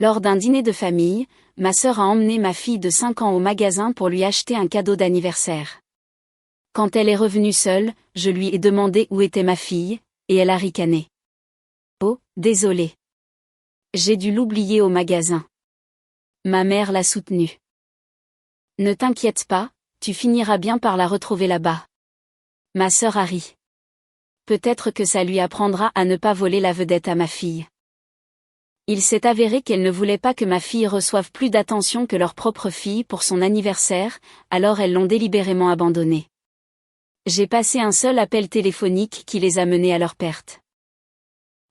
Lors d'un dîner de famille, ma sœur a emmené ma fille de 5 ans au magasin pour lui acheter un cadeau d'anniversaire. Quand elle est revenue seule, je lui ai demandé où était ma fille, et elle a ricané. Oh, désolée. J'ai dû l'oublier au magasin. Ma mère l'a soutenue. Ne t'inquiète pas, tu finiras bien par la retrouver là-bas. Ma sœur a ri. Peut-être que ça lui apprendra à ne pas voler la vedette à ma fille. Il s'est avéré qu'elle ne voulait pas que ma fille reçoive plus d'attention que leur propre fille pour son anniversaire, alors elles l'ont délibérément abandonnée. J'ai passé un seul appel téléphonique qui les a menés à leur perte.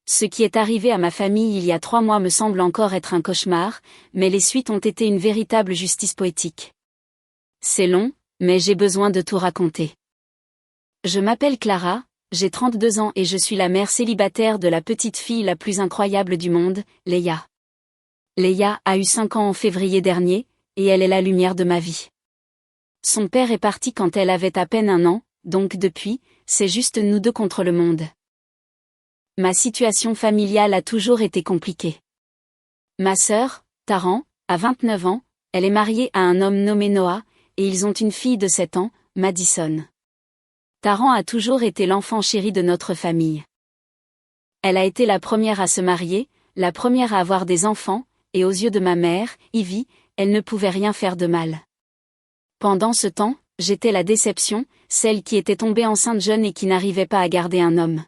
Ce qui est arrivé à ma famille il y a 3 mois me semble encore être un cauchemar, mais les suites ont été une véritable justice poétique. C'est long, mais j'ai besoin de tout raconter. Je m'appelle Clara, j'ai 32 ans et je suis la mère célibataire de la petite fille la plus incroyable du monde, Leia. Leia a eu 5 ans en février dernier, et elle est la lumière de ma vie. Son père est parti quand elle avait à peine 1 an, donc depuis, c'est juste nous deux contre le monde. Ma situation familiale a toujours été compliquée. Ma sœur, Taran, a 29 ans, elle est mariée à un homme nommé Noah, et ils ont une fille de 7 ans, Madison. Taran a toujours été l'enfant chéri de notre famille. Elle a été la première à se marier, la première à avoir des enfants, et aux yeux de ma mère, Ivy, elle ne pouvait rien faire de mal. Pendant ce temps, j'étais la déception, celle qui était tombée enceinte jeune et qui n'arrivait pas à garder un homme.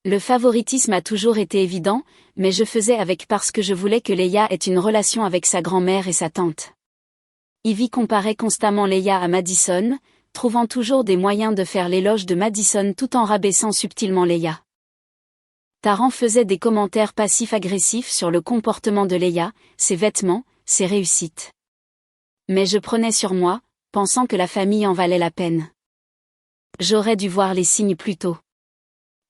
Le favoritisme a toujours été évident, mais je faisais avec parce que je voulais que Leia ait une relation avec sa grand-mère et sa tante. Ivy comparait constamment Leia à Madison, trouvant toujours des moyens de faire l'éloge de Madison tout en rabaissant subtilement Leia. Taran faisait des commentaires passifs-agressifs sur le comportement de Leia, ses vêtements, ses réussites. Mais je prenais sur moi, pensant que la famille en valait la peine. J'aurais dû voir les signes plus tôt.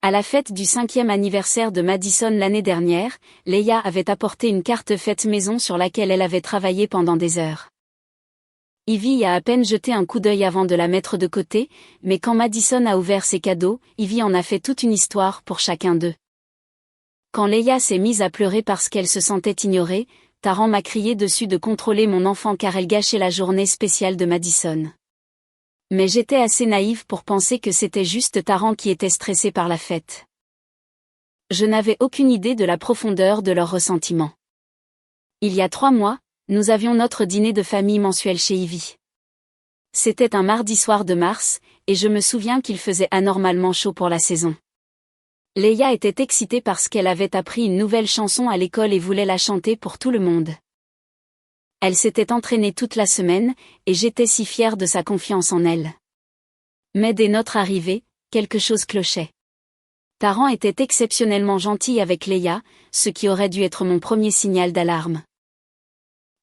À la fête du 5e anniversaire de Madison l'année dernière, Leia avait apporté une carte fête maison sur laquelle elle avait travaillé pendant des heures. Ivy a à peine jeté un coup d'œil avant de la mettre de côté, mais quand Madison a ouvert ses cadeaux, Ivy en a fait toute une histoire pour chacun d'eux. Quand Leia s'est mise à pleurer parce qu'elle se sentait ignorée, Taran m'a crié dessus de contrôler mon enfant car elle gâchait la journée spéciale de Madison. Mais j'étais assez naïve pour penser que c'était juste Taran qui était stressé par la fête. Je n'avais aucune idée de la profondeur de leur ressentiment. Il y a 3 mois, nous avions notre dîner de famille mensuel chez Ivy. C'était un mardi soir de mars, et je me souviens qu'il faisait anormalement chaud pour la saison. Leia était excitée parce qu'elle avait appris une nouvelle chanson à l'école et voulait la chanter pour tout le monde. Elle s'était entraînée toute la semaine, et j'étais si fière de sa confiance en elle. Mais dès notre arrivée, quelque chose clochait. Taran était exceptionnellement gentil avec Leia, ce qui aurait dû être mon premier signal d'alarme.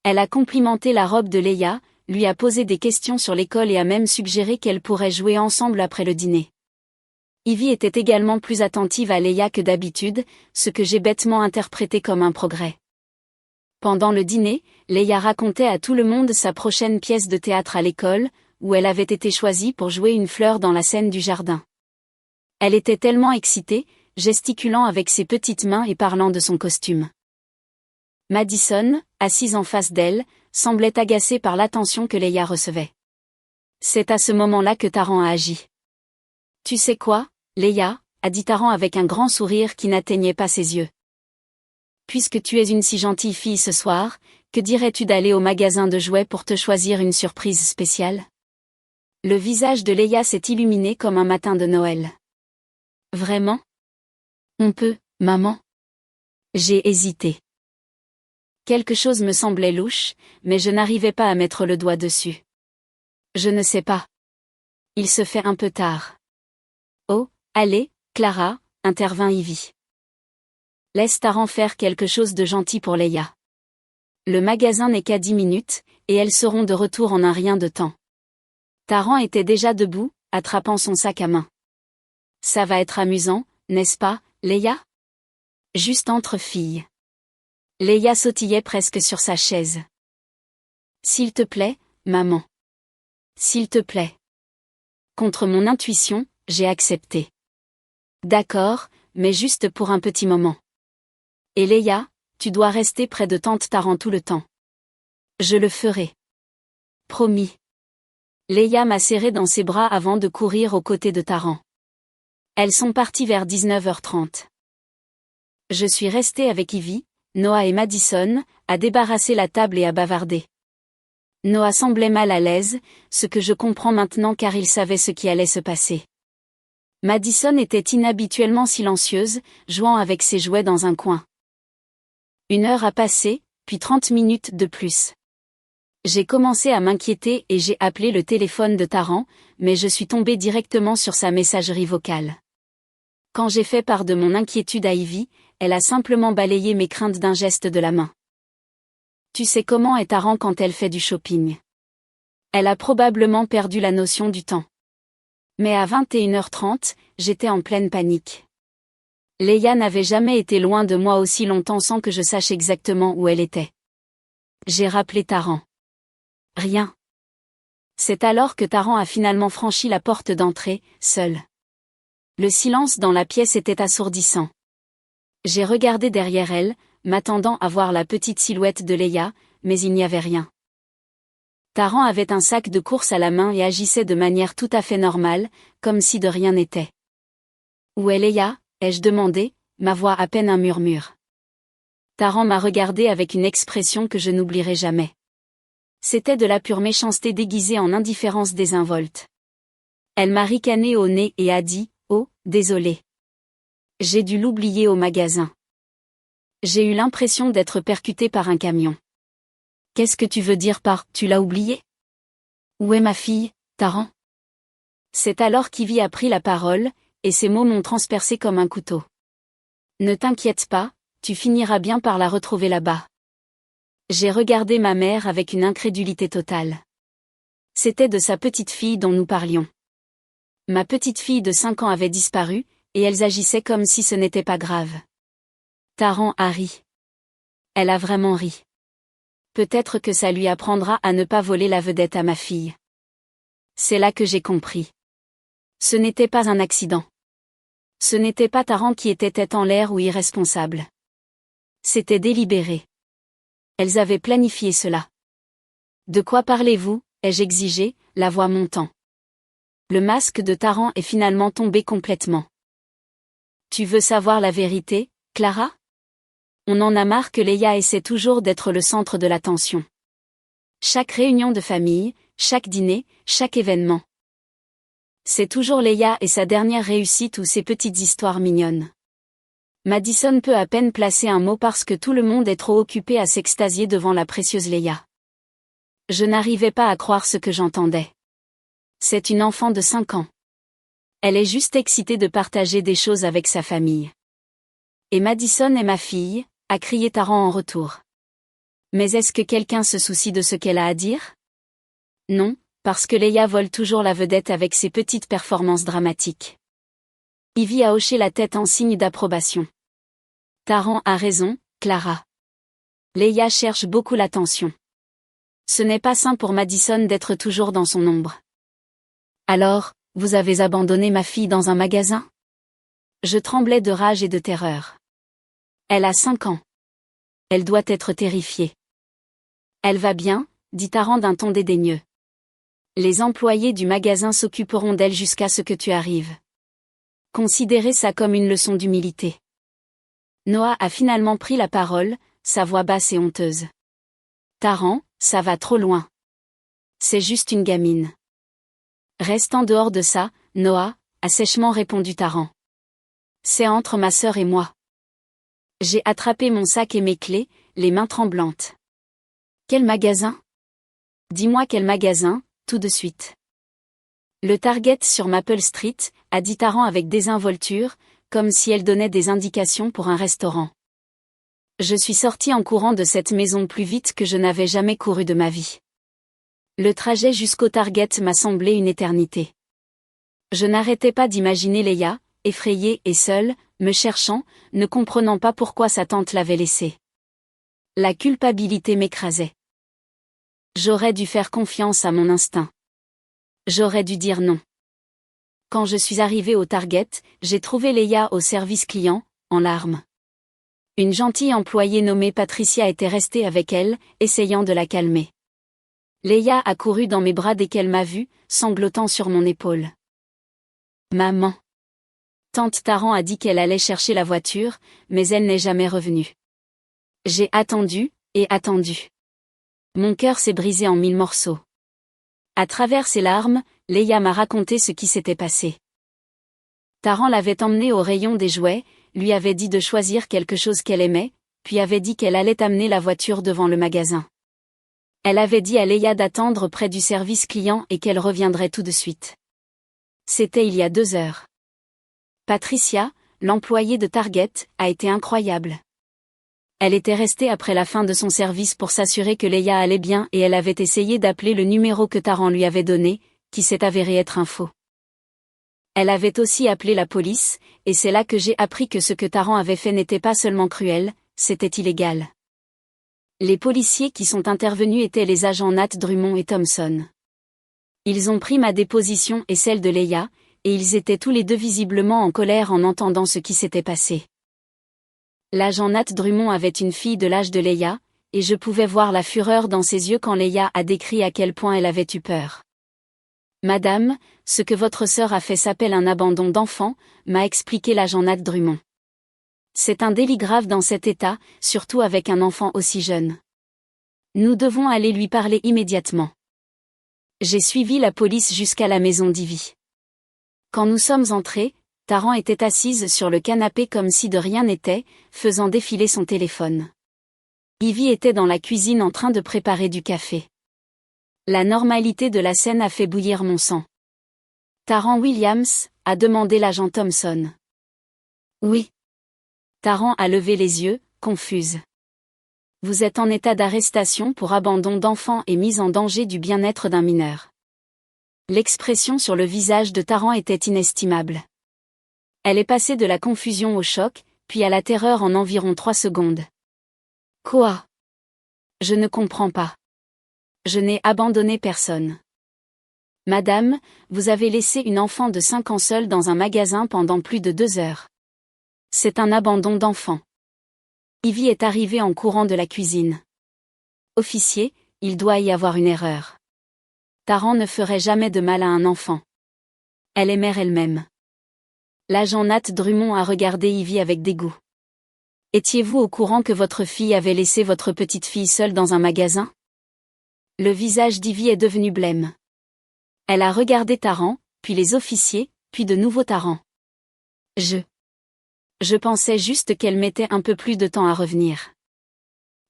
Elle a complimenté la robe de Leia, lui a posé des questions sur l'école et a même suggéré qu'elles pourraient jouer ensemble après le dîner. Ivy était également plus attentive à Leia que d'habitude, ce que j'ai bêtement interprété comme un progrès. Pendant le dîner, Leia racontait à tout le monde sa prochaine pièce de théâtre à l'école, où elle avait été choisie pour jouer une fleur dans la scène du jardin. Elle était tellement excitée, gesticulant avec ses petites mains et parlant de son costume. Madison, assise en face d'elle, semblait agacée par l'attention que Leia recevait. C'est à ce moment-là que Taran a agi. « Tu sais quoi, Leia ?» a dit Taran avec un grand sourire qui n'atteignait pas ses yeux. « Puisque tu es une si gentille fille ce soir, que dirais-tu d'aller au magasin de jouets pour te choisir une surprise spéciale ?» Le visage de Leia s'est illuminé comme un matin de Noël. « Vraiment ? On peut, maman ? » J'ai hésité. Quelque chose me semblait louche, mais je n'arrivais pas à mettre le doigt dessus. Je ne sais pas. Il se fait un peu tard. Oh, allez, Clara, intervint Ivy. Laisse Taran faire quelque chose de gentil pour Leia. Le magasin n'est qu'à 10 minutes, et elles seront de retour en un rien de temps. Taran était déjà debout, attrapant son sac à main. Ça va être amusant, n'est-ce pas, Leia ? Juste entre filles. Leia sautillait presque sur sa chaise. S'il te plaît, maman. S'il te plaît. Contre mon intuition, j'ai accepté. D'accord, mais juste pour un petit moment. Et Leia, tu dois rester près de tante Taran tout le temps. Je le ferai. Promis. Leia m'a serré dans ses bras avant de courir aux côtés de Taran. Elles sont parties vers 19h30. Je suis restée avec Ivy, Noah et Madison, à débarrasser la table et à bavarder. Noah semblait mal à l'aise, ce que je comprends maintenant car il savait ce qui allait se passer. Madison était inhabituellement silencieuse, jouant avec ses jouets dans un coin. 1 heure a passé, puis 30 minutes de plus. J'ai commencé à m'inquiéter et j'ai appelé le téléphone de Taran, mais je suis tombée directement sur sa messagerie vocale. Quand j'ai fait part de mon inquiétude à Ivy, elle a simplement balayé mes craintes d'un geste de la main. Tu sais comment est Taran quand elle fait du shopping. Elle a probablement perdu la notion du temps. Mais à 21h30, j'étais en pleine panique. Leia n'avait jamais été loin de moi aussi longtemps sans que je sache exactement où elle était. J'ai rappelé Taran. Rien. C'est alors que Taran a finalement franchi la porte d'entrée, seule. Le silence dans la pièce était assourdissant. J'ai regardé derrière elle, m'attendant à voir la petite silhouette de Leia, mais il n'y avait rien. Taran avait un sac de course à la main et agissait de manière tout à fait normale, comme si de rien n'était. « Où est Leia ?» ai-je demandé, ma voix à peine un murmure. Taran m'a regardé avec une expression que je n'oublierai jamais. C'était de la pure méchanceté déguisée en indifférence désinvolte. Elle m'a ricané au nez et a dit « Oh, désolé. J'ai dû l'oublier au magasin. » J'ai eu l'impression d'être percutée par un camion. « Qu'est-ce que tu veux dire par « tu l'as oublié » ? Où est ma fille, Taran ? C'est alors qu'Ivy a pris la parole, et ses mots m'ont transpercé comme un couteau. Ne t'inquiète pas, tu finiras bien par la retrouver là-bas. J'ai regardé ma mère avec une incrédulité totale. C'était de sa petite fille dont nous parlions. Ma petite fille de 5 ans avait disparu, et elles agissaient comme si ce n'était pas grave. Taran a ri. Elle a vraiment ri. Peut-être que ça lui apprendra à ne pas voler la vedette à ma fille. C'est là que j'ai compris. Ce n'était pas un accident. Ce n'était pas Taran qui était tête en l'air ou irresponsable. C'était délibéré. Elles avaient planifié cela. De quoi parlez-vous ? Ai-je exigé, la voix montant. Le masque de Taran est finalement tombé complètement. Tu veux savoir la vérité, Clara ? On en a marre que Leia essaie toujours d'être le centre de l'attention. Chaque réunion de famille, chaque dîner, chaque événement. C'est toujours Leia et sa dernière réussite ou ses petites histoires mignonnes. Madison peut à peine placer un mot parce que tout le monde est trop occupé à s'extasier devant la précieuse Leia. Je n'arrivais pas à croire ce que j'entendais. C'est une enfant de 5 ans. Elle est juste excitée de partager des choses avec sa famille. Et Madison est ma fille, a crié Taran en retour. Mais est-ce que quelqu'un se soucie de ce qu'elle a à dire ? Non, parce que Leia vole toujours la vedette avec ses petites performances dramatiques. Ivy a hoché la tête en signe d'approbation. Taran a raison, Clara. Leia cherche beaucoup l'attention. Ce n'est pas sain pour Madison d'être toujours dans son ombre. Alors, vous avez abandonné ma fille dans un magasin ? Je tremblais de rage et de terreur. Elle a 5 ans. Elle doit être terrifiée. Elle va bien, dit Taran d'un ton dédaigneux. Les employés du magasin s'occuperont d'elle jusqu'à ce que tu arrives. Considérez ça comme une leçon d'humilité. Noah a finalement pris la parole, sa voix basse et honteuse. Taran, ça va trop loin. C'est juste une gamine. Reste en dehors de ça, Noah, a sèchement répondu Taran. C'est entre ma sœur et moi. J'ai attrapé mon sac et mes clés, les mains tremblantes. Quel magasin ? Dis-moi quel magasin, tout de suite. Le Target sur Maple Street, a dit Taran avec désinvolture, comme si elle donnait des indications pour un restaurant. Je suis sortie en courant de cette maison plus vite que je n'avais jamais couru de ma vie. Le trajet jusqu'au Target m'a semblé une éternité. Je n'arrêtais pas d'imaginer Leia, effrayée et seule, me cherchant, ne comprenant pas pourquoi sa tante l'avait laissée. La culpabilité m'écrasait. J'aurais dû faire confiance à mon instinct. J'aurais dû dire non. Quand je suis arrivée au Target, j'ai trouvé Leia au service client, en larmes. Une gentille employée nommée Patricia était restée avec elle, essayant de la calmer. Leia a couru dans mes bras dès qu'elle m'a vue, sanglotant sur mon épaule. Maman. Tante Taran a dit qu'elle allait chercher la voiture, mais elle n'est jamais revenue. J'ai attendu, et attendu. Mon cœur s'est brisé en 1000 morceaux. À travers ses larmes, Leia m'a raconté ce qui s'était passé. Taran l'avait emmenée au rayon des jouets, lui avait dit de choisir quelque chose qu'elle aimait, puis avait dit qu'elle allait amener la voiture devant le magasin. Elle avait dit à Leia d'attendre près du service client et qu'elle reviendrait tout de suite. C'était il y a 2 heures. Patricia, l'employée de Target, a été incroyable. Elle était restée après la fin de son service pour s'assurer que Leia allait bien et elle avait essayé d'appeler le numéro que Taran lui avait donné, qui s'est avéré être un faux. Elle avait aussi appelé la police, et c'est là que j'ai appris que ce que Taran avait fait n'était pas seulement cruel, c'était illégal. Les policiers qui sont intervenus étaient les agents Nat Drummond et Thompson. Ils ont pris ma déposition et celle de Leia, et ils étaient tous les deux visiblement en colère en entendant ce qui s'était passé. L'agent Nat Drummond avait une fille de l'âge de Leia, et je pouvais voir la fureur dans ses yeux quand Leia a décrit à quel point elle avait eu peur. Madame, ce que votre sœur a fait s'appelle un abandon d'enfant, m'a expliqué l'agent Nat Drummond. C'est un délit grave dans cet état, surtout avec un enfant aussi jeune. Nous devons aller lui parler immédiatement. J'ai suivi la police jusqu'à la maison d'Ivy. Quand nous sommes entrés, Taran était assise sur le canapé comme si de rien n'était, faisant défiler son téléphone. Ivy était dans la cuisine en train de préparer du café. La normalité de la scène a fait bouillir mon sang. Taran Williams, a demandé l'agent Thompson. Oui. Taran a levé les yeux, confuse. Vous êtes en état d'arrestation pour abandon d'enfant et mise en danger du bien-être d'un mineur. L'expression sur le visage de Taran était inestimable. Elle est passée de la confusion au choc, puis à la terreur en environ 3 secondes. Quoi? Je ne comprends pas. Je n'ai abandonné personne. Madame, vous avez laissé une enfant de 5 ans seule dans un magasin pendant plus de 2 heures. C'est un abandon d'enfant. Ivy est arrivée en courant de la cuisine. Officier, il doit y avoir une erreur. Taran ne ferait jamais de mal à un enfant. Elle est mère elle-même. L'agent Nat Drummond a regardé Ivy avec dégoût. Étiez-vous au courant que votre fille avait laissé votre petite fille seule dans un magasin? Le visage d'Ivy est devenu blême. Elle a regardé Taran, puis les officiers, puis de nouveau Taran. Je pensais juste qu'elle mettait un peu plus de temps à revenir.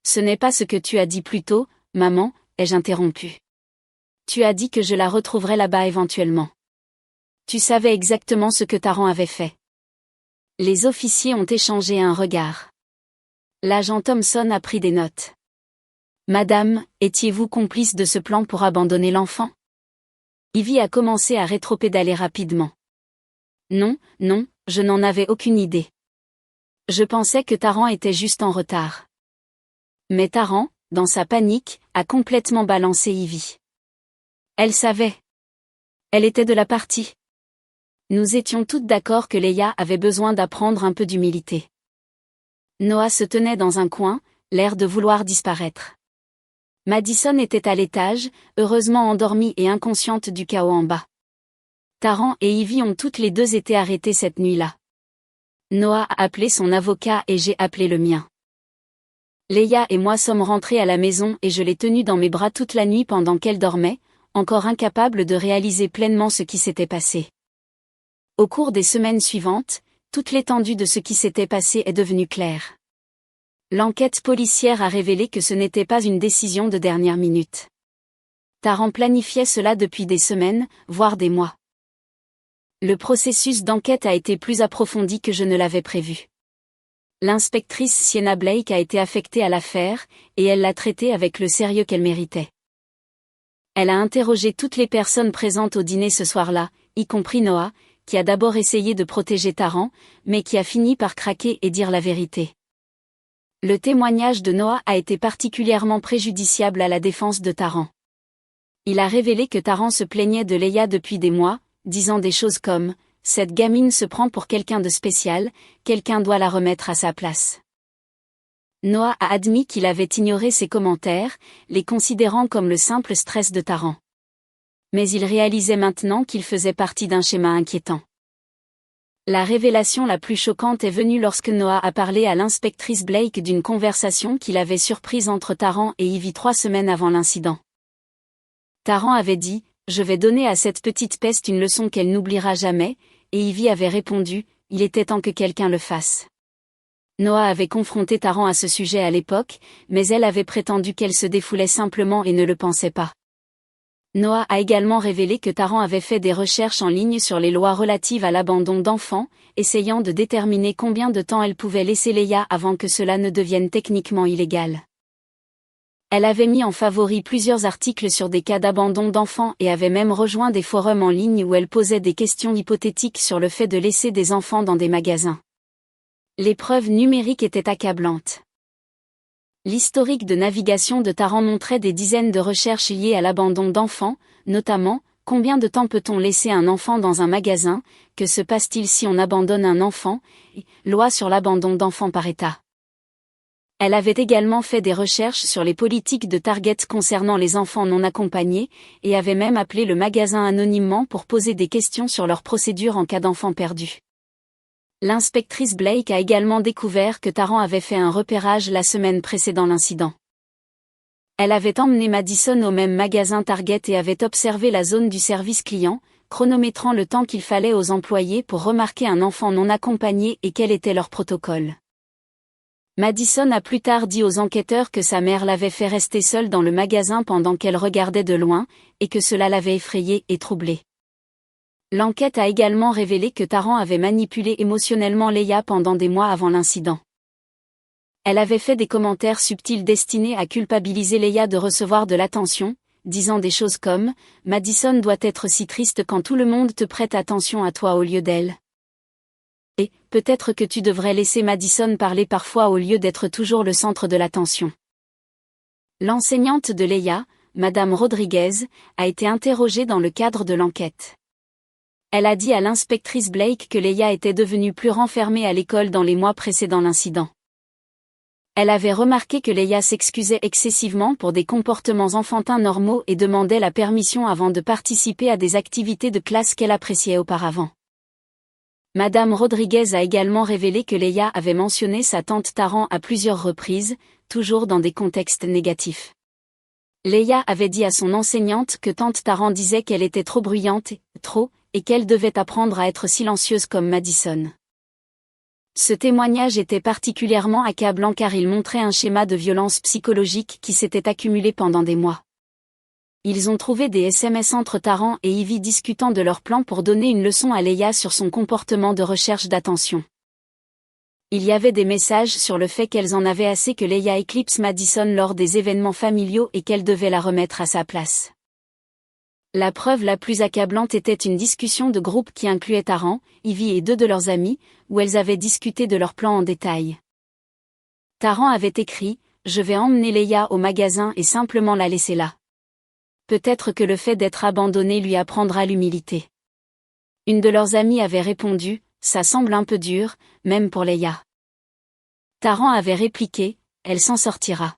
Ce n'est pas ce que tu as dit plus tôt, maman, ai-je interrompu. Tu as dit que je la retrouverais là-bas éventuellement. Tu savais exactement ce que Taran avait fait. Les officiers ont échangé un regard. L'agent Thompson a pris des notes. Madame, étiez-vous complice de ce plan pour abandonner l'enfant? Ivy a commencé à rétropédaler rapidement. Non, je n'en avais aucune idée. Je pensais que Taran était juste en retard. Mais Taran, dans sa panique, a complètement balancé Ivy. Elle savait. Elle était de la partie. Nous étions toutes d'accord que Leia avait besoin d'apprendre un peu d'humilité. Noah se tenait dans un coin, l'air de vouloir disparaître. Madison était à l'étage, heureusement endormie et inconsciente du chaos en bas. Taran et Ivy ont toutes les deux été arrêtées cette nuit-là. Noah a appelé son avocat et j'ai appelé le mien. Leia et moi sommes rentrés à la maison et je l'ai tenue dans mes bras toute la nuit pendant qu'elle dormait, encore incapable de réaliser pleinement ce qui s'était passé. Au cours des semaines suivantes, toute l'étendue de ce qui s'était passé est devenue claire. L'enquête policière a révélé que ce n'était pas une décision de dernière minute. Taran planifiait cela depuis des semaines, voire des mois. Le processus d'enquête a été plus approfondi que je ne l'avais prévu. L'inspectrice Sienna Blake a été affectée à l'affaire, et elle l'a traitée avec le sérieux qu'elle méritait. Elle a interrogé toutes les personnes présentes au dîner ce soir-là, y compris Noah, qui a d'abord essayé de protéger Taran, mais qui a fini par craquer et dire la vérité. Le témoignage de Noah a été particulièrement préjudiciable à la défense de Taran. Il a révélé que Taran se plaignait de Leia depuis des mois, disant des choses comme « Cette gamine se prend pour quelqu'un de spécial, quelqu'un doit la remettre à sa place ». Noah a admis qu'il avait ignoré ces commentaires, les considérant comme le simple stress de Taran. Mais il réalisait maintenant qu'il faisait partie d'un schéma inquiétant. La révélation la plus choquante est venue lorsque Noah a parlé à l'inspectrice Blake d'une conversation qu'il avait surprise entre Taran et Ivy 3 semaines avant l'incident. Taran avait dit « Je vais donner à cette petite peste une leçon qu'elle n'oubliera jamais », et Ivy avait répondu « Il était temps que quelqu'un le fasse ». Noah avait confronté Taran à ce sujet à l'époque, mais elle avait prétendu qu'elle se défoulait simplement et ne le pensait pas. Noah a également révélé que Taran avait fait des recherches en ligne sur les lois relatives à l'abandon d'enfants, essayant de déterminer combien de temps elle pouvait laisser Leia avant que cela ne devienne techniquement illégal. Elle avait mis en favori plusieurs articles sur des cas d'abandon d'enfants et avait même rejoint des forums en ligne où elle posait des questions hypothétiques sur le fait de laisser des enfants dans des magasins. Les preuves numériques étaient accablantes. L'historique de navigation de Taran montrait des dizaines de recherches liées à l'abandon d'enfants, notamment « Combien de temps peut-on laisser un enfant dans un magasin ? Que se passe-t-il si on abandonne un enfant ?» et « Loi sur l'abandon d'enfants par État ». Elle avait également fait des recherches sur les politiques de Target concernant les enfants non accompagnés, et avait même appelé le magasin anonymement pour poser des questions sur leurs procédures en cas d'enfant perdu. L'inspectrice Blake a également découvert que Taran avait fait un repérage la semaine précédant l'incident. Elle avait emmené Madison au même magasin Target et avait observé la zone du service client, chronométrant le temps qu'il fallait aux employés pour remarquer un enfant non accompagné et quel était leur protocole. Madison a plus tard dit aux enquêteurs que sa mère l'avait fait rester seule dans le magasin pendant qu'elle regardait de loin, et que cela l'avait effrayée et troublée. L'enquête a également révélé que Taran avait manipulé émotionnellement Leia pendant des mois avant l'incident. Elle avait fait des commentaires subtils destinés à culpabiliser Leia de recevoir de l'attention, disant des choses comme « Madison doit être si triste quand tout le monde te prête attention à toi au lieu d'elle. Et « Peut-être que tu devrais laisser Madison parler parfois au lieu d'être toujours le centre de l'attention. » L'enseignante de Leia, Madame Rodriguez, a été interrogée dans le cadre de l'enquête. Elle a dit à l'inspectrice Blake que Leia était devenue plus renfermée à l'école dans les mois précédant l'incident. Elle avait remarqué que Leia s'excusait excessivement pour des comportements enfantins normaux et demandait la permission avant de participer à des activités de classe qu'elle appréciait auparavant. Madame Rodriguez a également révélé que Leia avait mentionné sa tante Taran à plusieurs reprises, toujours dans des contextes négatifs. Leia avait dit à son enseignante que tante Taran disait qu'elle était trop bruyante, et qu'elle devait apprendre à être silencieuse comme Madison. Ce témoignage était particulièrement accablant car il montrait un schéma de violence psychologique qui s'était accumulé pendant des mois. Ils ont trouvé des SMS entre Taran et Ivy discutant de leur plan pour donner une leçon à Leia sur son comportement de recherche d'attention. Il y avait des messages sur le fait qu'elles en avaient assez que Leia éclipse Madison lors des événements familiaux et qu'elle devait la remettre à sa place. La preuve la plus accablante était une discussion de groupe qui incluait Taran, Ivy et 2 de leurs amis, où elles avaient discuté de leur plan en détail. Taran avait écrit « Je vais emmener Leia au magasin et simplement la laisser là. Peut-être que le fait d'être abandonnée lui apprendra l'humilité. » Une de leurs amies avait répondu « Ça semble un peu dur, même pour Leia. » Taran avait répliqué « Elle s'en sortira.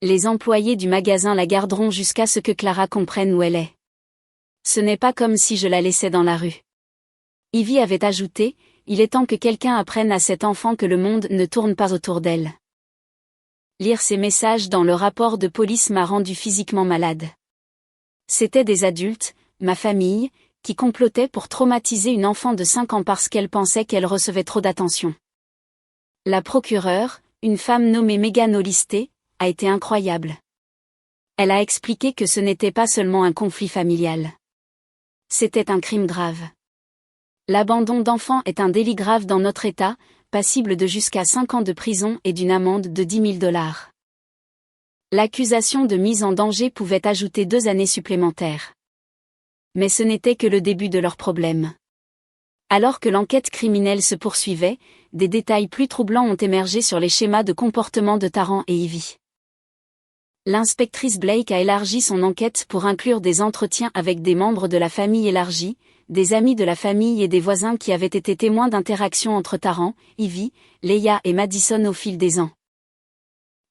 Les employés du magasin la garderont jusqu'à ce que Clara comprenne où elle est. Ce n'est pas comme si je la laissais dans la rue. » Ivy avait ajouté « Il est temps que quelqu'un apprenne à cet enfant que le monde ne tourne pas autour d'elle. » Lire ces messages dans le rapport de police m'a rendu physiquement malade. C'étaient des adultes, ma famille, qui complotaient pour traumatiser une enfant de 5 ans parce qu'elle pensait qu'elle recevait trop d'attention. La procureure, une femme nommée Megan Hollister, a été incroyable. Elle a expliqué que ce n'était pas seulement un conflit familial. C'était un crime grave. L'abandon d'enfants est un délit grave dans notre État, passible de jusqu'à 5 ans de prison et d'une amende de $10 000. L'accusation de mise en danger pouvait ajouter 2 années supplémentaires. Mais ce n'était que le début de leur problème. Alors que l'enquête criminelle se poursuivait, des détails plus troublants ont émergé sur les schémas de comportement de Taran et Ivy. L'inspectrice Blake a élargi son enquête pour inclure des entretiens avec des membres de la famille élargie, des amis de la famille et des voisins qui avaient été témoins d'interactions entre Taran, Ivy, Leia et Madison au fil des ans.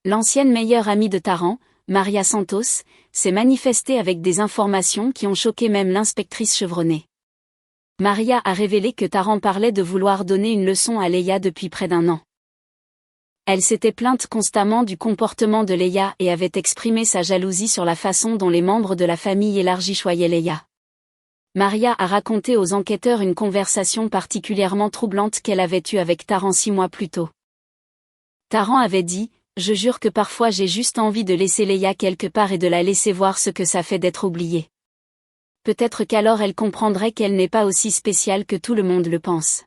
L'ancienne meilleure amie de Tarrant, Maria Santos, s'est manifestée avec des informations qui ont choqué même l'inspectrice chevronnée. Maria a révélé que Tarrant parlait de vouloir donner une leçon à Leia depuis près d'1 an. Elle s'était plainte constamment du comportement de Leia et avait exprimé sa jalousie sur la façon dont les membres de la famille élargie choyaient Leia. Maria a raconté aux enquêteurs une conversation particulièrement troublante qu'elle avait eue avec Tarrant 6 mois plus tôt. Tarrant avait dit « Je jure que parfois j'ai juste envie de laisser Leia quelque part et de la laisser voir ce que ça fait d'être oubliée. Peut-être qu'alors elle comprendrait qu'elle n'est pas aussi spéciale que tout le monde le pense. »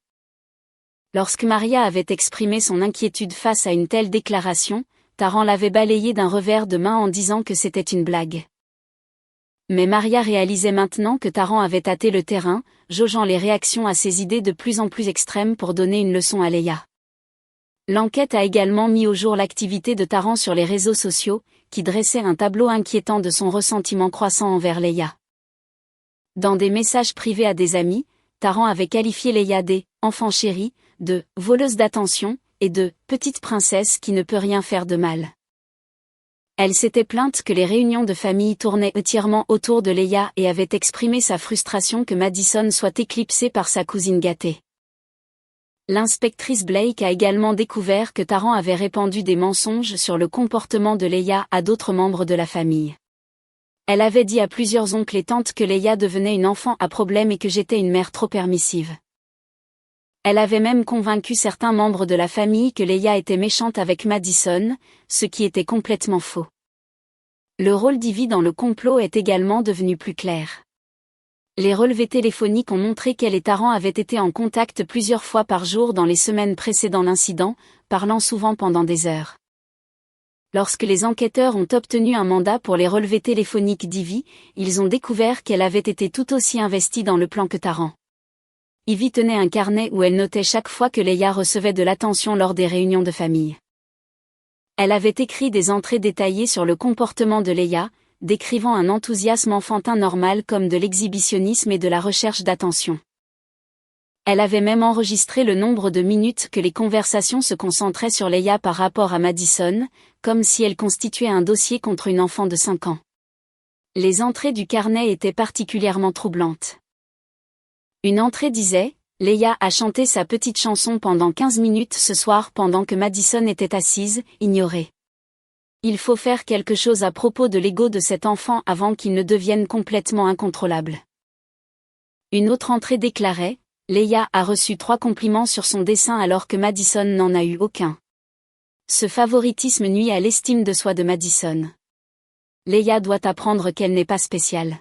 Lorsque Maria avait exprimé son inquiétude face à une telle déclaration, Tarrant l'avait balayée d'un revers de main en disant que c'était une blague. Mais Maria réalisait maintenant que Tarrant avait tâté le terrain, jaugeant les réactions à ses idées de plus en plus extrêmes pour donner une leçon à Leia. L'enquête a également mis au jour l'activité de Tarrant sur les réseaux sociaux, qui dressait un tableau inquiétant de son ressentiment croissant envers Leia. Dans des messages privés à des amis, Tarrant avait qualifié Leia d'« enfant chéri », de « voleuse d'attention » et de « petite princesse qui ne peut rien faire de mal ». Elle s'était plainte que les réunions de famille tournaient entièrement autour de Leia et avait exprimé sa frustration que Madison soit éclipsée par sa cousine gâtée. L'inspectrice Blake a également découvert que Tarrant avait répandu des mensonges sur le comportement de Leia à d'autres membres de la famille. Elle avait dit à plusieurs oncles et tantes que Leia devenait une enfant à problème et que j'étais une mère trop permissive. Elle avait même convaincu certains membres de la famille que Leia était méchante avec Madison, ce qui était complètement faux. Le rôle d'Ivy dans le complot est également devenu plus clair. Les relevés téléphoniques ont montré qu'elle et Tarrant avaient été en contact plusieurs fois par jour dans les semaines précédant l'incident, parlant souvent pendant des heures. Lorsque les enquêteurs ont obtenu un mandat pour les relevés téléphoniques d'Ivy, ils ont découvert qu'elle avait été tout aussi investie dans le plan que Tarrant. Ivy tenait un carnet où elle notait chaque fois que Leia recevait de l'attention lors des réunions de famille. Elle avait écrit des entrées détaillées sur le comportement de Leia, décrivant un enthousiasme enfantin normal comme de l'exhibitionnisme et de la recherche d'attention. Elle avait même enregistré le nombre de minutes que les conversations se concentraient sur Leia par rapport à Madison, comme si elle constituait un dossier contre une enfant de 5 ans. Les entrées du carnet étaient particulièrement troublantes. Une entrée disait « Leia a chanté sa petite chanson pendant 15 minutes ce soir pendant que Madison était assise, ignorée. Il faut faire quelque chose à propos de l'ego de cet enfant avant qu'il ne devienne complètement incontrôlable. » Une autre entrée déclarait « Leia a reçu 3 compliments sur son dessin alors que Madison n'en a eu aucun. Ce favoritisme nuit à l'estime de soi de Madison. Leia doit apprendre qu'elle n'est pas spéciale. »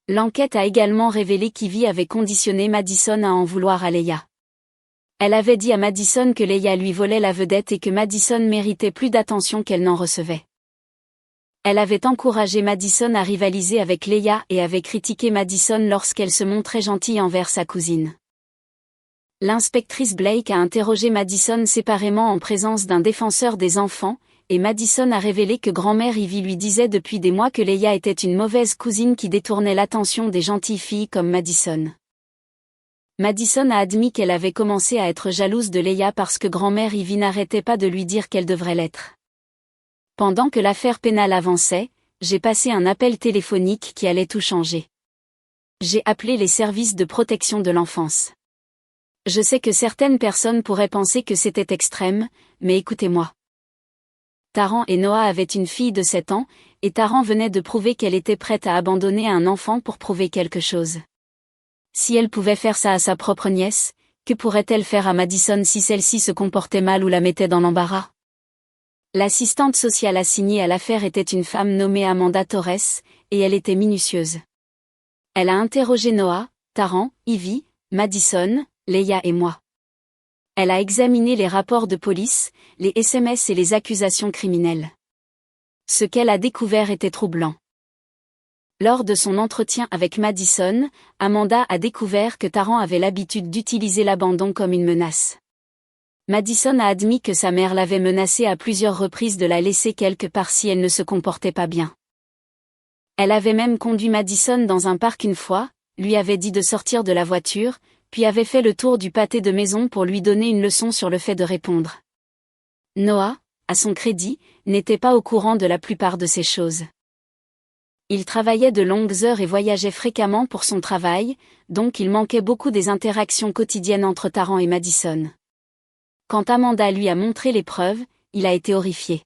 L'enquête a également révélé qu'Ivy avait conditionné Madison à en vouloir à Leia. Elle avait dit à Madison que Leia lui volait la vedette et que Madison méritait plus d'attention qu'elle n'en recevait. Elle avait encouragé Madison à rivaliser avec Leia et avait critiqué Madison lorsqu'elle se montrait gentille envers sa cousine. L'inspectrice Blake a interrogé Madison séparément en présence d'un défenseur des enfants, et Madison a révélé que grand-mère Ivy lui disait depuis des mois que Leia était une mauvaise cousine qui détournait l'attention des gentilles filles comme Madison. Madison a admis qu'elle avait commencé à être jalouse de Leia parce que grand-mère Ivy n'arrêtait pas de lui dire qu'elle devrait l'être. Pendant que l'affaire pénale avançait, j'ai passé un appel téléphonique qui allait tout changer. J'ai appelé les services de protection de l'enfance. Je sais que certaines personnes pourraient penser que c'était extrême, mais écoutez-moi. Tarrant et Noah avaient une fille de 7 ans, et Tarrant venait de prouver qu'elle était prête à abandonner un enfant pour prouver quelque chose. Si elle pouvait faire ça à sa propre nièce, que pourrait-elle faire à Madison si celle-ci se comportait mal ou la mettait dans l'embarras? L'assistante sociale assignée à l'affaire était une femme nommée Amanda Torres, et elle était minutieuse. Elle a interrogé Noah, Tarrant, Ivy, Madison, Leia et moi. Elle a examiné les rapports de police, les SMS et les accusations criminelles. Ce qu'elle a découvert était troublant. Lors de son entretien avec Madison, Amanda a découvert que Tarrant avait l'habitude d'utiliser l'abandon comme une menace. Madison a admis que sa mère l'avait menacée à plusieurs reprises de la laisser quelque part si elle ne se comportait pas bien. Elle avait même conduit Madison dans un parc une fois, lui avait dit de sortir de la voiture, puis avait fait le tour du pâté de maison pour lui donner une leçon sur le fait de répondre. Noah, à son crédit, n'était pas au courant de la plupart de ces choses. Il travaillait de longues heures et voyageait fréquemment pour son travail, donc il manquait beaucoup des interactions quotidiennes entre Tarrant et Madison. Quand Amanda lui a montré les preuves, il a été horrifié.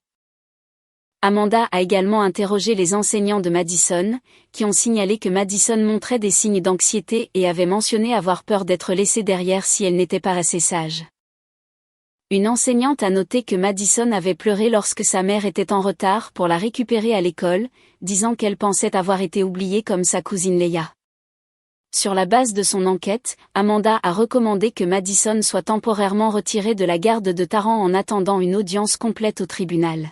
Amanda a également interrogé les enseignants de Madison, qui ont signalé que Madison montrait des signes d'anxiété et avait mentionné avoir peur d'être laissée derrière si elle n'était pas assez sage. Une enseignante a noté que Madison avait pleuré lorsque sa mère était en retard pour la récupérer à l'école, disant qu'elle pensait avoir été oubliée comme sa cousine Leia. Sur la base de son enquête, Amanda a recommandé que Madison soit temporairement retirée de la garde de Tarrant en attendant une audience complète au tribunal.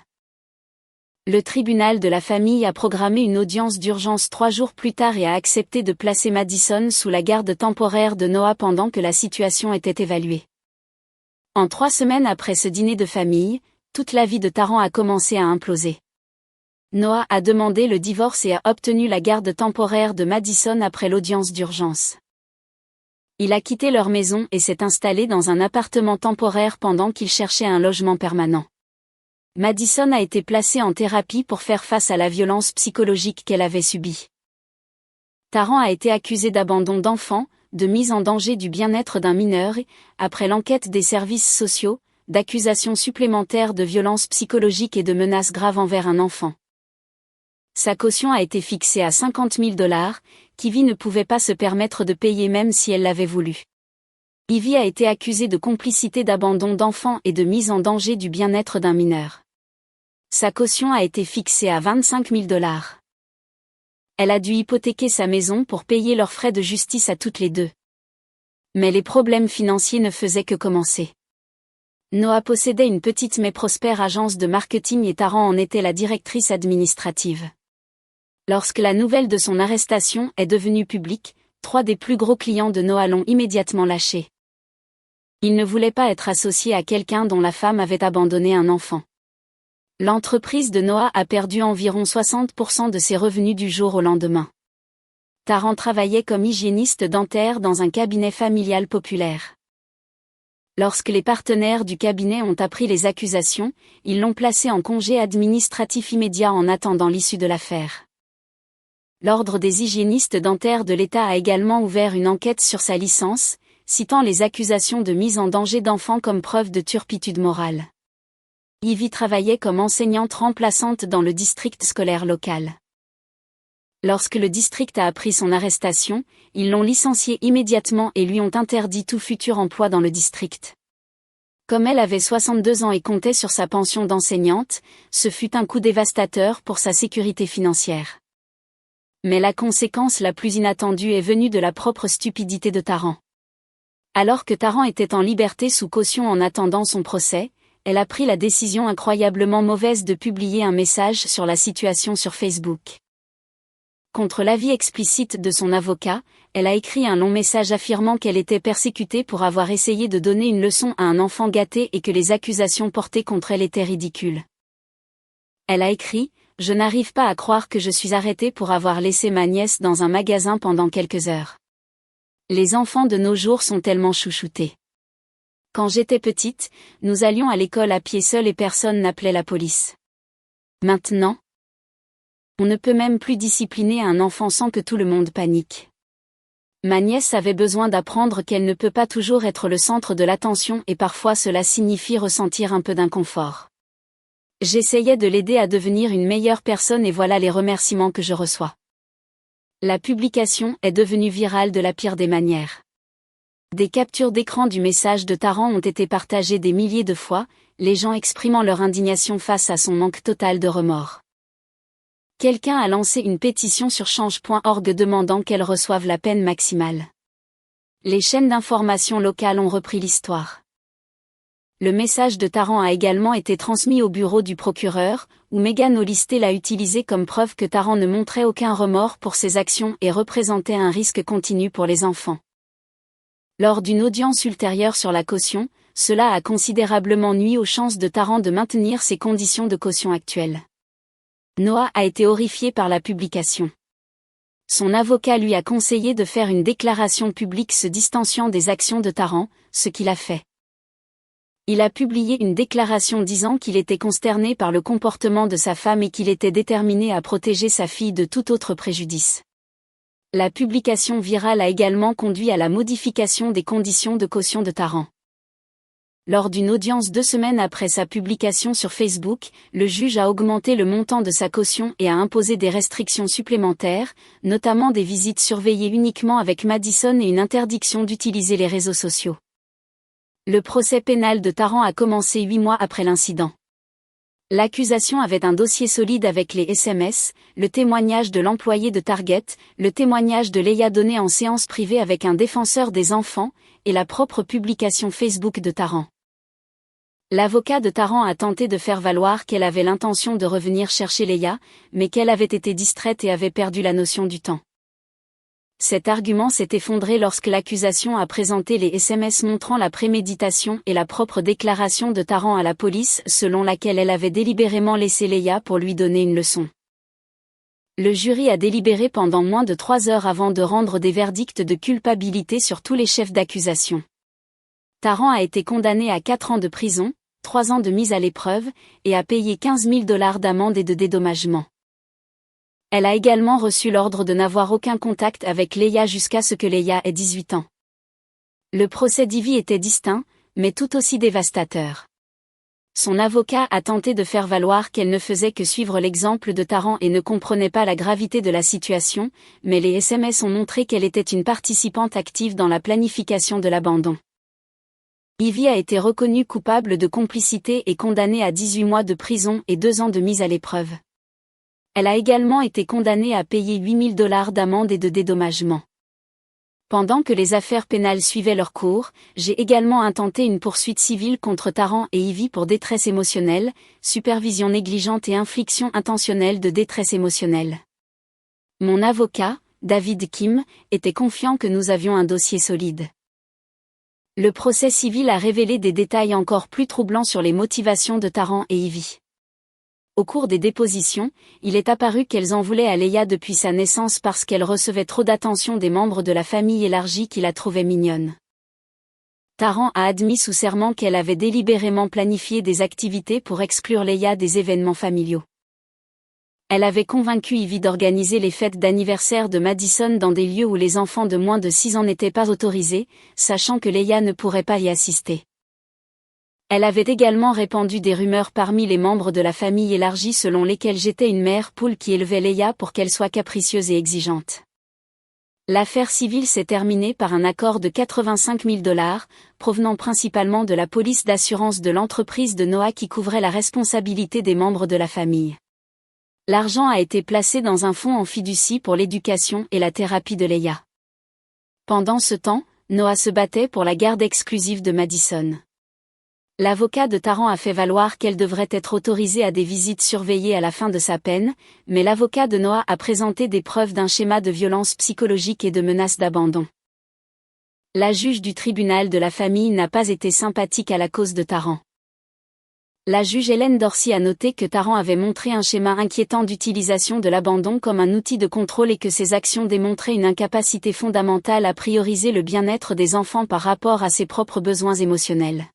Le tribunal de la famille a programmé une audience d'urgence 3 jours plus tard et a accepté de placer Madison sous la garde temporaire de Noah pendant que la situation était évaluée. En 3 semaines après ce dîner de famille, toute la vie de Tarrant a commencé à imploser. Noah a demandé le divorce et a obtenu la garde temporaire de Madison après l'audience d'urgence. Il a quitté leur maison et s'est installé dans un appartement temporaire pendant qu'il cherchait un logement permanent. Madison a été placée en thérapie pour faire face à la violence psychologique qu'elle avait subie. Tarrant a été accusé d'abandon d'enfant, de mise en danger du bien-être d'un mineur et, après l'enquête des services sociaux, d'accusations supplémentaires de violence psychologique et de menaces graves envers un enfant. Sa caution a été fixée à $50 000, qu'Ivy ne pouvait pas se permettre de payer même si elle l'avait voulu. Ivy a été accusée de complicité d'abandon d'enfant et de mise en danger du bien-être d'un mineur. Sa caution a été fixée à $25 000. Elle a dû hypothéquer sa maison pour payer leurs frais de justice à toutes les deux. Mais les problèmes financiers ne faisaient que commencer. Noah possédait une petite mais prospère agence de marketing et Tarrant en était la directrice administrative. Lorsque la nouvelle de son arrestation est devenue publique, 3 des plus gros clients de Noah l'ont immédiatement lâché. Il ne voulait pas être associé à quelqu'un dont la femme avait abandonné un enfant. L'entreprise de Noah a perdu environ 60% de ses revenus du jour au lendemain. Tarrant travaillait comme hygiéniste dentaire dans un cabinet familial populaire. Lorsque les partenaires du cabinet ont appris les accusations, ils l'ont placé en congé administratif immédiat en attendant l'issue de l'affaire. L'Ordre des hygiénistes dentaires de l'État a également ouvert une enquête sur sa licence, citant les accusations de mise en danger d'enfants comme preuve de turpitude morale. Ivy travaillait comme enseignante remplaçante dans le district scolaire local. Lorsque le district a appris son arrestation, ils l'ont licenciée immédiatement et lui ont interdit tout futur emploi dans le district. Comme elle avait 62 ans et comptait sur sa pension d'enseignante, ce fut un coup dévastateur pour sa sécurité financière. Mais la conséquence la plus inattendue est venue de la propre stupidité de Tarrant. Alors que Tarrant était en liberté sous caution en attendant son procès, elle a pris la décision incroyablement mauvaise de publier un message sur la situation sur Facebook. Contre l'avis explicite de son avocat, elle a écrit un long message affirmant qu'elle était persécutée pour avoir essayé de donner une leçon à un enfant gâté et que les accusations portées contre elle étaient ridicules. Elle a écrit « Je n'arrive pas à croire que je suis arrêtée pour avoir laissé ma nièce dans un magasin pendant quelques heures. Les enfants de nos jours sont tellement chouchoutés. Quand j'étais petite, nous allions à l'école à pied seuls et personne n'appelait la police. Maintenant, on ne peut même plus discipliner un enfant sans que tout le monde panique. Ma nièce avait besoin d'apprendre qu'elle ne peut pas toujours être le centre de l'attention et parfois cela signifie ressentir un peu d'inconfort. J'essayais de l'aider à devenir une meilleure personne et voilà les remerciements que je reçois. » La publication est devenue virale de la pire des manières. Des captures d'écran du message de Tarrant ont été partagées des milliers de fois, les gens exprimant leur indignation face à son manque total de remords. Quelqu'un a lancé une pétition sur change.org demandant qu'elle reçoive la peine maximale. Les chaînes d'information locales ont repris l'histoire. Le message de Tarrant a également été transmis au bureau du procureur, où Megan Hollister l'a utilisé comme preuve que Tarrant ne montrait aucun remords pour ses actions et représentait un risque continu pour les enfants. Lors d'une audience ultérieure sur la caution, cela a considérablement nui aux chances de Tarrant de maintenir ses conditions de caution actuelles. Noah a été horrifié par la publication. Son avocat lui a conseillé de faire une déclaration publique se distanciant des actions de Tarrant, ce qu'il a fait. Il a publié une déclaration disant qu'il était consterné par le comportement de sa femme et qu'il était déterminé à protéger sa fille de tout autre préjudice. La publication virale a également conduit à la modification des conditions de caution de Tarrant. Lors d'une audience 2 semaines après sa publication sur Facebook, le juge a augmenté le montant de sa caution et a imposé des restrictions supplémentaires, notamment des visites surveillées uniquement avec Madison et une interdiction d'utiliser les réseaux sociaux. Le procès pénal de Tarrant a commencé 8 mois après l'incident. L'accusation avait un dossier solide avec les SMS, le témoignage de l'employé de Target, le témoignage de Leia donné en séance privée avec un défenseur des enfants, et la propre publication Facebook de Tarrant. L'avocat de Tarrant a tenté de faire valoir qu'elle avait l'intention de revenir chercher Leia, mais qu'elle avait été distraite et avait perdu la notion du temps. Cet argument s'est effondré lorsque l'accusation a présenté les SMS montrant la préméditation et la propre déclaration de Tarrant à la police selon laquelle elle avait délibérément laissé Leia pour lui donner une leçon. Le jury a délibéré pendant moins de 3 heures avant de rendre des verdicts de culpabilité sur tous les chefs d'accusation. Tarrant a été condamné à 4 ans de prison, 3 ans de mise à l'épreuve, et a payé 15 000 $ d'amende et de dédommagement. Elle a également reçu l'ordre de n'avoir aucun contact avec Leia jusqu'à ce que Leia ait 18 ans. Le procès d'Ivy était distinct, mais tout aussi dévastateur. Son avocat a tenté de faire valoir qu'elle ne faisait que suivre l'exemple de Tarrant et ne comprenait pas la gravité de la situation, mais les SMS ont montré qu'elle était une participante active dans la planification de l'abandon. Ivy a été reconnue coupable de complicité et condamnée à 18 mois de prison et 2 ans de mise à l'épreuve. Elle a également été condamnée à payer 8 000 $ d'amende et de dédommagement. Pendant que les affaires pénales suivaient leur cours, j'ai également intenté une poursuite civile contre Tarrant et Ivy pour détresse émotionnelle, supervision négligente et infliction intentionnelle de détresse émotionnelle. Mon avocat, David Kim, était confiant que nous avions un dossier solide. Le procès civil a révélé des détails encore plus troublants sur les motivations de Tarrant et Ivy. Au cours des dépositions, il est apparu qu'elles en voulaient à Leia depuis sa naissance parce qu'elle recevait trop d'attention des membres de la famille élargie qui la trouvaient mignonne. Tarrant a admis sous serment qu'elle avait délibérément planifié des activités pour exclure Leia des événements familiaux. Elle avait convaincu Ivy d'organiser les fêtes d'anniversaire de Madison dans des lieux où les enfants de moins de 6 ans n'étaient pas autorisés, sachant que Leia ne pourrait pas y assister. Elle avait également répandu des rumeurs parmi les membres de la famille élargie selon lesquelles j'étais une mère poule qui élevait Leia pour qu'elle soit capricieuse et exigeante. L'affaire civile s'est terminée par un accord de 85 000 $, provenant principalement de la police d'assurance de l'entreprise de Noah qui couvrait la responsabilité des membres de la famille. L'argent a été placé dans un fonds en fiducie pour l'éducation et la thérapie de Leia. Pendant ce temps, Noah se battait pour la garde exclusive de Madison. L'avocat de Tarrant a fait valoir qu'elle devrait être autorisée à des visites surveillées à la fin de sa peine, mais l'avocat de Noah a présenté des preuves d'un schéma de violence psychologique et de menaces d'abandon. La juge du tribunal de la famille n'a pas été sympathique à la cause de Tarrant. La juge Hélène Dorsey a noté que Tarrant avait montré un schéma inquiétant d'utilisation de l'abandon comme un outil de contrôle et que ses actions démontraient une incapacité fondamentale à prioriser le bien-être des enfants par rapport à ses propres besoins émotionnels.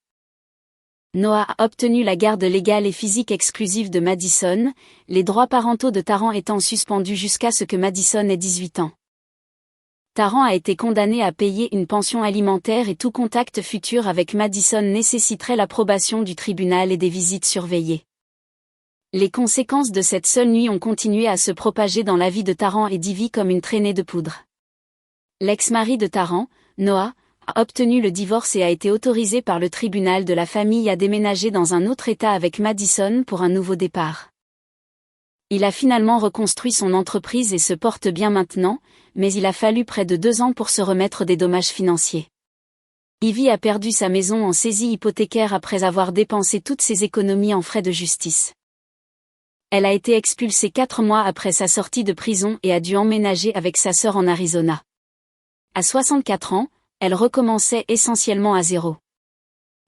Noah a obtenu la garde légale et physique exclusive de Madison, les droits parentaux de Tarrant étant suspendus jusqu'à ce que Madison ait 18 ans. Tarrant a été condamné à payer une pension alimentaire et tout contact futur avec Madison nécessiterait l'approbation du tribunal et des visites surveillées. Les conséquences de cette seule nuit ont continué à se propager dans la vie de Tarrant et d'Ivy comme une traînée de poudre. L'ex-mari de Tarrant, Noah, a obtenu le divorce et a été autorisé par le tribunal de la famille à déménager dans un autre État avec Madison pour un nouveau départ. Il a finalement reconstruit son entreprise et se porte bien maintenant, mais il a fallu près de 2 ans pour se remettre des dommages financiers. Ivy a perdu sa maison en saisie hypothécaire après avoir dépensé toutes ses économies en frais de justice. Elle a été expulsée 4 mois après sa sortie de prison et a dû emménager avec sa sœur en Arizona. À 64 ans, elle recommençait essentiellement à zéro.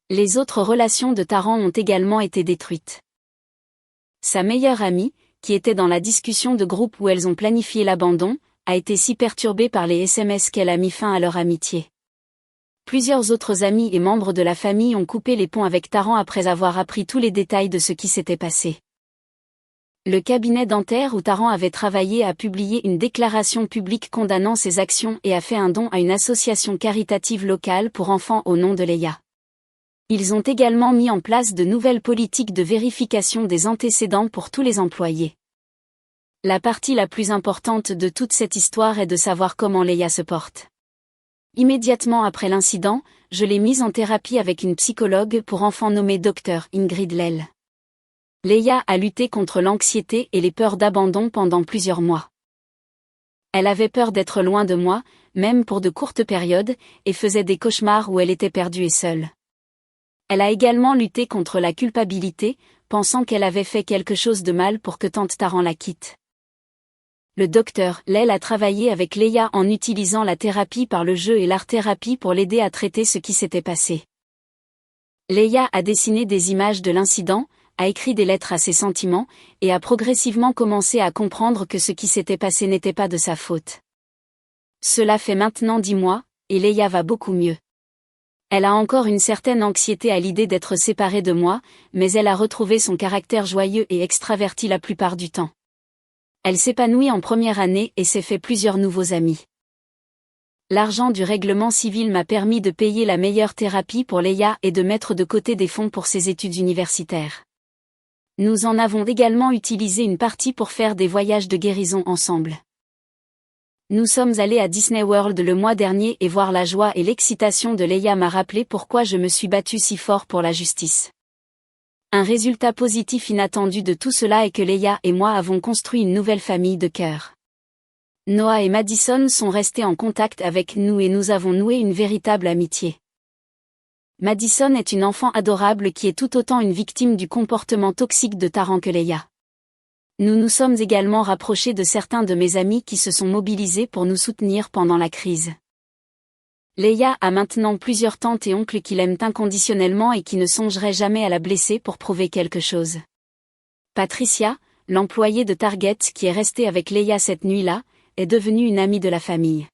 Les autres relations de Tarrant ont également été détruites. Sa meilleure amie, qui était dans la discussion de groupe où elles ont planifié l'abandon, a été si perturbée par les SMS qu'elle a mis fin à leur amitié. Plusieurs autres amis et membres de la famille ont coupé les ponts avec Taran après avoir appris tous les détails de ce qui s'était passé. Le cabinet dentaire où Taran avait travaillé a publié une déclaration publique condamnant ses actions et a fait un don à une association caritative locale pour enfants au nom de Leia. Ils ont également mis en place de nouvelles politiques de vérification des antécédents pour tous les employés. La partie la plus importante de toute cette histoire est de savoir comment Leia se porte. Immédiatement après l'incident, je l'ai mise en thérapie avec une psychologue pour enfants nommée Dr Ingrid Lell. Leia a lutté contre l'anxiété et les peurs d'abandon pendant plusieurs mois. Elle avait peur d'être loin de moi, même pour de courtes périodes, et faisait des cauchemars où elle était perdue et seule. Elle a également lutté contre la culpabilité, pensant qu'elle avait fait quelque chose de mal pour que tante Taran la quitte. Le docteur Lell a travaillé avec Leia en utilisant la thérapie par le jeu et l'art-thérapie pour l'aider à traiter ce qui s'était passé. Leia a dessiné des images de l'incident, a écrit des lettres à ses sentiments, et a progressivement commencé à comprendre que ce qui s'était passé n'était pas de sa faute. Cela fait maintenant 10 mois, et Leia va beaucoup mieux. Elle a encore une certaine anxiété à l'idée d'être séparée de moi, mais elle a retrouvé son caractère joyeux et extraverti la plupart du temps. Elle s'épanouit en première année et s'est fait plusieurs nouveaux amis. L'argent du règlement civil m'a permis de payer la meilleure thérapie pour Leia et de mettre de côté des fonds pour ses études universitaires. Nous en avons également utilisé une partie pour faire des voyages de guérison ensemble. Nous sommes allés à Disney World le mois dernier et voir la joie et l'excitation de Leia m'a rappelé pourquoi je me suis battue si fort pour la justice. Un résultat positif inattendu de tout cela est que Leia et moi avons construit une nouvelle famille de cœur. Noah et Madison sont restés en contact avec nous et nous avons noué une véritable amitié. Madison est une enfant adorable qui est tout autant une victime du comportement toxique de Taran que Leia. Nous nous sommes également rapprochés de certains de mes amis qui se sont mobilisés pour nous soutenir pendant la crise. Leia a maintenant plusieurs tantes et oncles qui l'aiment inconditionnellement et qui ne songeraient jamais à la blesser pour prouver quelque chose. Patricia, l'employée de Target qui est restée avec Leia cette nuit-là, est devenue une amie de la famille.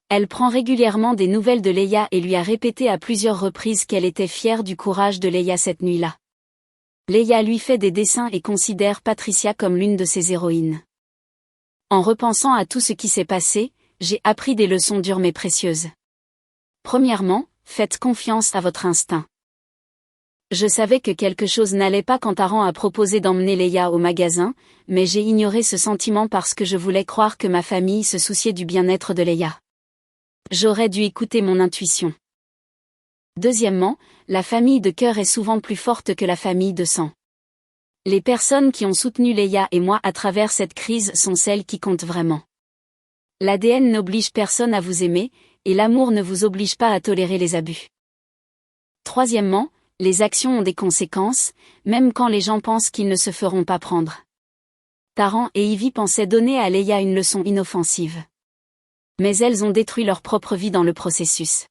Elle prend régulièrement des nouvelles de Leia et lui a répété à plusieurs reprises qu'elle était fière du courage de Leia cette nuit-là. Leia lui fait des dessins et considère Patricia comme l'une de ses héroïnes. En repensant à tout ce qui s'est passé, j'ai appris des leçons dures mais précieuses. Premièrement, faites confiance à votre instinct. Je savais que quelque chose n'allait pas quand Taran a proposé d'emmener Leia au magasin, mais j'ai ignoré ce sentiment parce que je voulais croire que ma famille se souciait du bien-être de Leia. J'aurais dû écouter mon intuition. Deuxièmement, la famille de cœur est souvent plus forte que la famille de sang. Les personnes qui ont soutenu Leia et moi à travers cette crise sont celles qui comptent vraiment. L'ADN n'oblige personne à vous aimer, et l'amour ne vous oblige pas à tolérer les abus. Troisièmement, les actions ont des conséquences, même quand les gens pensent qu'ils ne se feront pas prendre. Taran et Ivy pensaient donner à Leia une leçon inoffensive. Mais elles ont détruit leur propre vie dans le processus.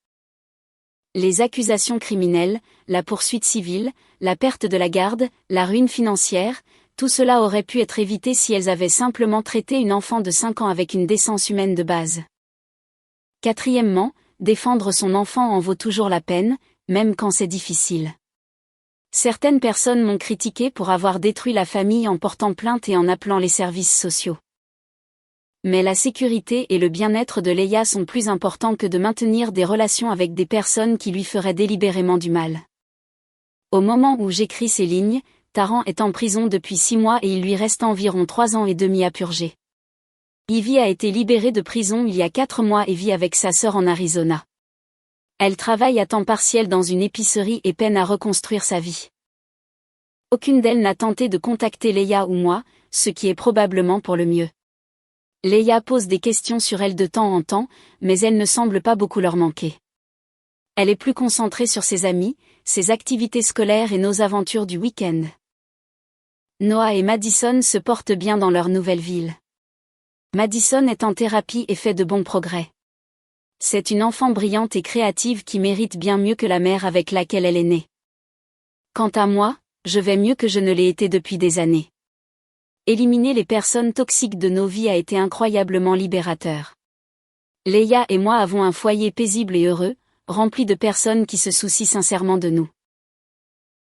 Les accusations criminelles, la poursuite civile, la perte de la garde, la ruine financière, tout cela aurait pu être évité si elles avaient simplement traité une enfant de 5 ans avec une décence humaine de base. Quatrièmement, défendre son enfant en vaut toujours la peine, même quand c'est difficile. Certaines personnes m'ont critiqué pour avoir détruit la famille en portant plainte et en appelant les services sociaux. Mais la sécurité et le bien-être de Leia sont plus importants que de maintenir des relations avec des personnes qui lui feraient délibérément du mal. Au moment où j'écris ces lignes, Taran est en prison depuis 6 mois et il lui reste environ 3 ans et demi à purger. Ivy a été libérée de prison il y a 4 mois et vit avec sa sœur en Arizona. Elle travaille à temps partiel dans une épicerie et peine à reconstruire sa vie. Aucune d'elles n'a tenté de contacter Leia ou moi, ce qui est probablement pour le mieux. Leia pose des questions sur elle de temps en temps, mais elle ne semble pas beaucoup leur manquer. Elle est plus concentrée sur ses amis, ses activités scolaires et nos aventures du week-end. Noah et Madison se portent bien dans leur nouvelle ville. Madison est en thérapie et fait de bons progrès. C'est une enfant brillante et créative qui mérite bien mieux que la mère avec laquelle elle est née. Quant à moi, je vais mieux que je ne l'ai été depuis des années. Éliminer les personnes toxiques de nos vies a été incroyablement libérateur. Leia et moi avons un foyer paisible et heureux, rempli de personnes qui se soucient sincèrement de nous.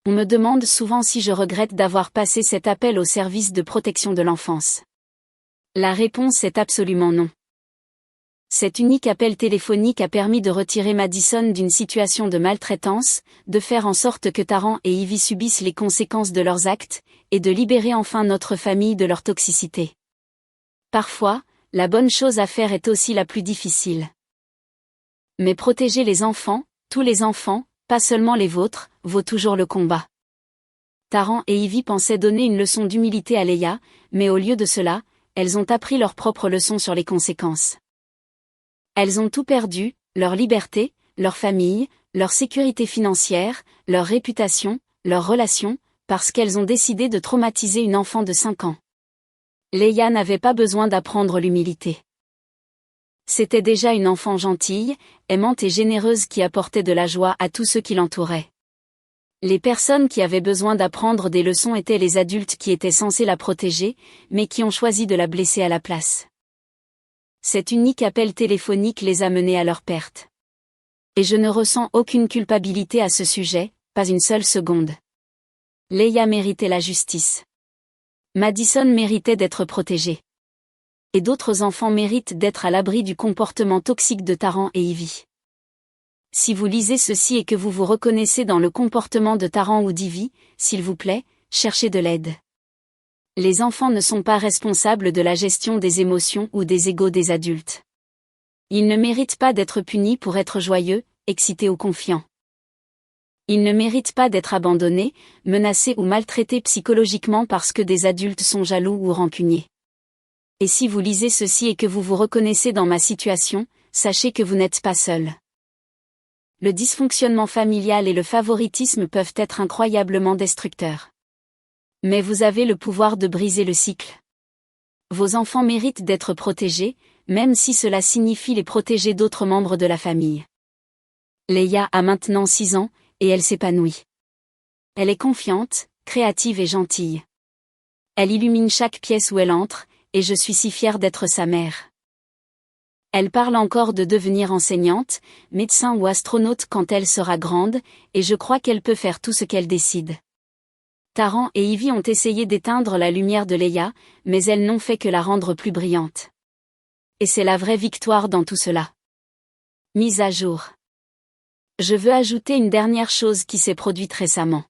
On me demande souvent si je regrette d'avoir passé cet appel au service de protection de l'enfance. La réponse est absolument non. Cet unique appel téléphonique a permis de retirer Madison d'une situation de maltraitance, de faire en sorte que Taran et Ivy subissent les conséquences de leurs actes, et de libérer enfin notre famille de leur toxicité. Parfois, la bonne chose à faire est aussi la plus difficile. Mais protéger les enfants, tous les enfants, pas seulement les vôtres, vaut toujours le combat. Taran et Ivy pensaient donner une leçon d'humilité à Leia, mais au lieu de cela, elles ont appris leur propre leçon sur les conséquences. Elles ont tout perdu, leur liberté, leur famille, leur sécurité financière, leur réputation, leurs relations, parce qu'elles ont décidé de traumatiser une enfant de 5 ans. Leia n'avait pas besoin d'apprendre l'humilité. C'était déjà une enfant gentille, aimante et généreuse qui apportait de la joie à tous ceux qui l'entouraient. Les personnes qui avaient besoin d'apprendre des leçons étaient les adultes qui étaient censés la protéger, mais qui ont choisi de la blesser à la place. Cet unique appel téléphonique les a menés à leur perte. Et je ne ressens aucune culpabilité à ce sujet, pas une seule seconde. Leia méritait la justice. Madison méritait d'être protégée. Et d'autres enfants méritent d'être à l'abri du comportement toxique de Taran et Ivy. Si vous lisez ceci et que vous vous reconnaissez dans le comportement de Taran ou d'Ivy, s'il vous plaît, cherchez de l'aide. Les enfants ne sont pas responsables de la gestion des émotions ou des égos des adultes. Ils ne méritent pas d'être punis pour être joyeux, excités ou confiants. Ils ne méritent pas d'être abandonnés, menacés ou maltraités psychologiquement parce que des adultes sont jaloux ou rancuniers. Et si vous lisez ceci et que vous vous reconnaissez dans ma situation, sachez que vous n'êtes pas seul. Le dysfonctionnement familial et le favoritisme peuvent être incroyablement destructeurs. Mais vous avez le pouvoir de briser le cycle. Vos enfants méritent d'être protégés, même si cela signifie les protéger d'autres membres de la famille. Leia a maintenant 6 ans, et elle s'épanouit. Elle est confiante, créative et gentille. Elle illumine chaque pièce où elle entre, et je suis si fière d'être sa mère. Elle parle encore de devenir enseignante, médecin ou astronaute quand elle sera grande, et je crois qu'elle peut faire tout ce qu'elle décide. Taran et Ivy ont essayé d'éteindre la lumière de Leia, mais elles n'ont fait que la rendre plus brillante. Et c'est la vraie victoire dans tout cela. Mise à jour. Je veux ajouter une dernière chose qui s'est produite récemment.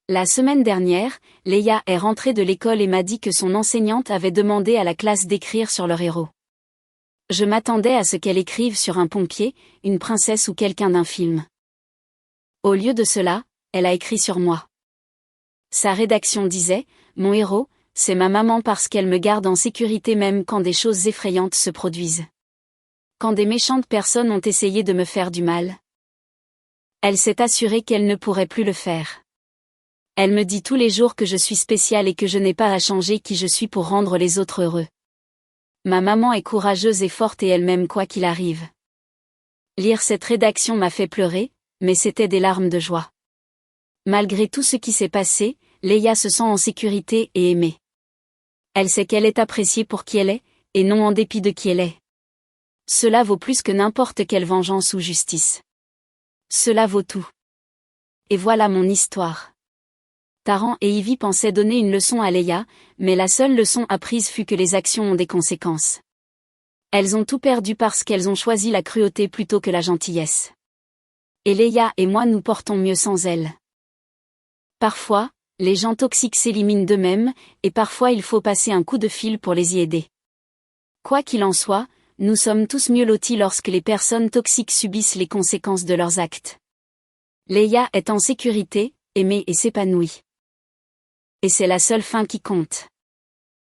La semaine dernière, Leia est rentrée de l'école et m'a dit que son enseignante avait demandé à la classe d'écrire sur leur héros. Je m'attendais à ce qu'elle écrive sur un pompier, une princesse ou quelqu'un d'un film. Au lieu de cela, elle a écrit sur moi. Sa rédaction disait « Mon héros, c'est ma maman parce qu'elle me garde en sécurité même quand des choses effrayantes se produisent. Quand des méchantes personnes ont essayé de me faire du mal. Elle s'est assurée qu'elle ne pourrait plus le faire. Elle me dit tous les jours que je suis spéciale et que je n'ai pas à changer qui je suis pour rendre les autres heureux. Ma maman est courageuse et forte et elle m'aime quoi qu'il arrive. » Lire cette rédaction m'a fait pleurer, mais c'était des larmes de joie. Malgré tout ce qui s'est passé, Leia se sent en sécurité et aimée. Elle sait qu'elle est appréciée pour qui elle est, et non en dépit de qui elle est. Cela vaut plus que n'importe quelle vengeance ou justice. Cela vaut tout. Et voilà mon histoire. Taran et Ivy pensaient donner une leçon à Leia, mais la seule leçon apprise fut que les actions ont des conséquences. Elles ont tout perdu parce qu'elles ont choisi la cruauté plutôt que la gentillesse. Et Leia et moi nous portons mieux sans elles. Parfois, les gens toxiques s'éliminent d'eux-mêmes, et parfois il faut passer un coup de fil pour les y aider. Quoi qu'il en soit, nous sommes tous mieux lotis lorsque les personnes toxiques subissent les conséquences de leurs actes. Leia est en sécurité, aimée et s'épanouit. Et c'est la seule fin qui compte.